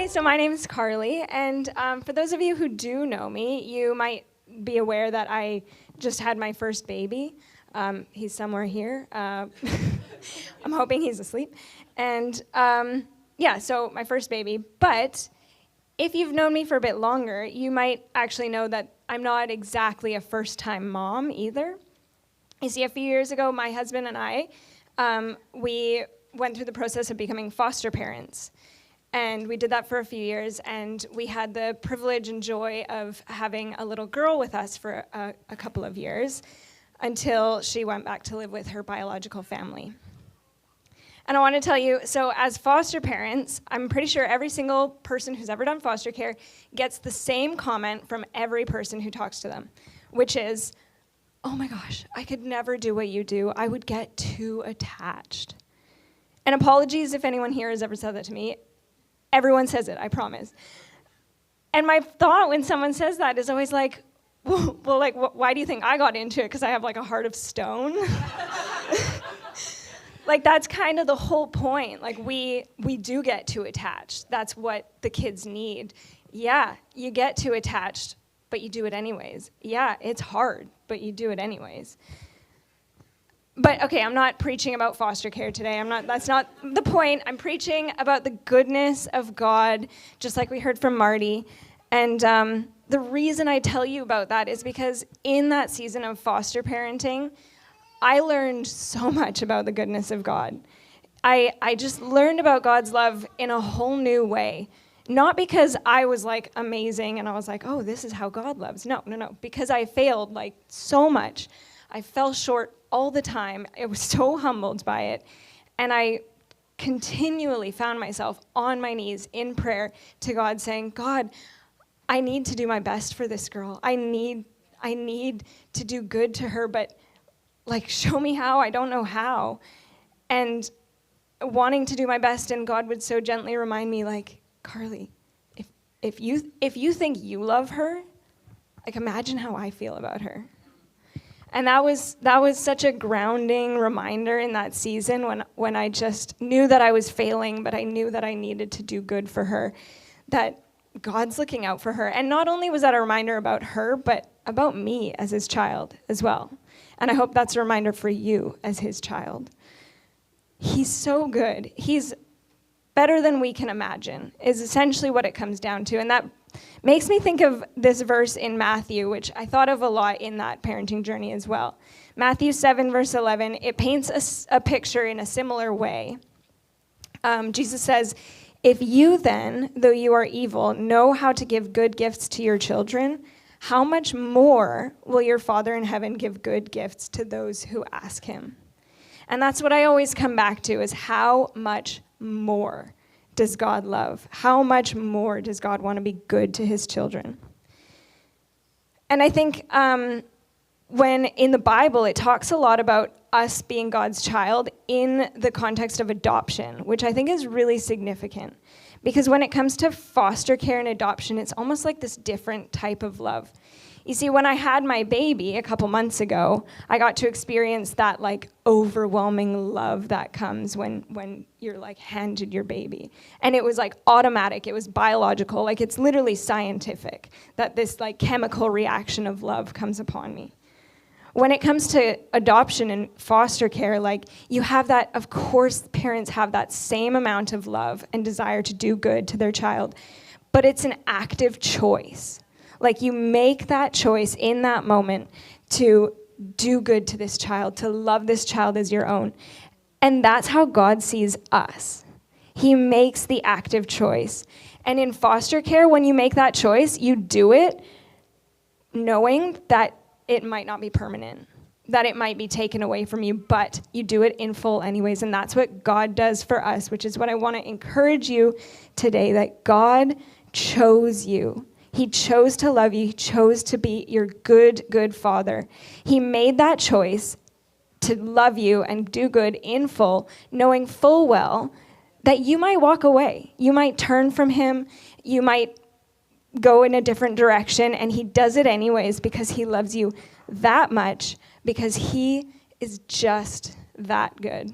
Okay, so my name is Carley, and for those of you who do know me, you might be aware that I just had my first baby. He's somewhere here. I'm hoping he's asleep. And so my first baby. But if you've known me for a bit longer, you might actually know that I'm not exactly a first-time mom either. You see, a few years ago, my husband and I, we went through the process of becoming foster parents. And we did that for a few years, and we had the privilege and joy of having a little girl with us for a couple of years until she went back to live with her biological family. And I want to tell you, so as foster parents, I'm pretty sure every single person who's ever done foster care gets the same comment from every person who talks to them, which is, oh my gosh, I could never do what you do. I would get too attached. And apologies if anyone here has ever said that to me. Everyone says it, I promise. And my thought when someone says that is always like, why do you think I got into it? Because I have like a heart of stone? Like, that's kind of the whole point. Like, we do get too attached. That's what the kids need. Yeah, you get too attached, but you do it anyways. Yeah, it's hard, but you do it anyways. But okay, I'm not preaching about foster care today. That's not the point. I'm preaching about the goodness of God, just like we heard from Marty. And the reason I tell you about that is because in that season of foster parenting, I learned so much about the goodness of God. I just learned about God's love in a whole new way. Not because I was like amazing and I was like, oh, this is how God loves. No. Because I failed like so much. I fell short all the time. I was so humbled by it. And I continually found myself on my knees in prayer to God saying, God, I need to do my best for this girl. I need to do good to her, but like, show me how. I don't know how. And wanting to do my best, and God would so gently remind me, like, Carley, if you think you love her, like, imagine how I feel about her. And that was such a grounding reminder in that season when I just knew that I was failing, but I knew that I needed to do good for her, that God's looking out for her. And not only was that a reminder about her, but about me as his child as well. And I hope that's a reminder for you as his child. He's so good. He's better than we can imagine, is essentially what it comes down to. And that makes me think of this verse in Matthew, which I thought of a lot in that parenting journey as well. Matthew 7, verse 11, it paints a picture in a similar way. Jesus says, if you then, though you are evil, know how to give good gifts to your children, how much more will your Father in heaven give good gifts to those who ask him? And that's what I always come back to, is how much more does God love? How much more does God want to be good to his children? And I think when in the Bible, it talks a lot about us being God's child in the context of adoption, which I think is really significant. Because when it comes to foster care and adoption, it's almost like this different type of love. You see, when I had my baby a couple months ago, I got to experience that like overwhelming love that comes when you're like handed your baby. And it was like automatic, it was biological, like it's literally scientific that this like chemical reaction of love comes upon me. When it comes to adoption and foster care, like you have that, of course, parents have that same amount of love and desire to do good to their child, but it's an active choice. Like you make that choice in that moment to do good to this child, to love this child as your own. And that's how God sees us. He makes the active choice. And in foster care, when you make that choice, you do it knowing that it might not be permanent, that it might be taken away from you, but you do it in full anyways. And that's what God does for us, which is what I want to encourage you today, that God chose you. He chose to love you. He chose to be your good, good father. He made that choice to love you and do good in full, knowing full well that you might walk away. You might turn from him. You might go in a different direction, and he does it anyways because he loves you that much, because he is just that good.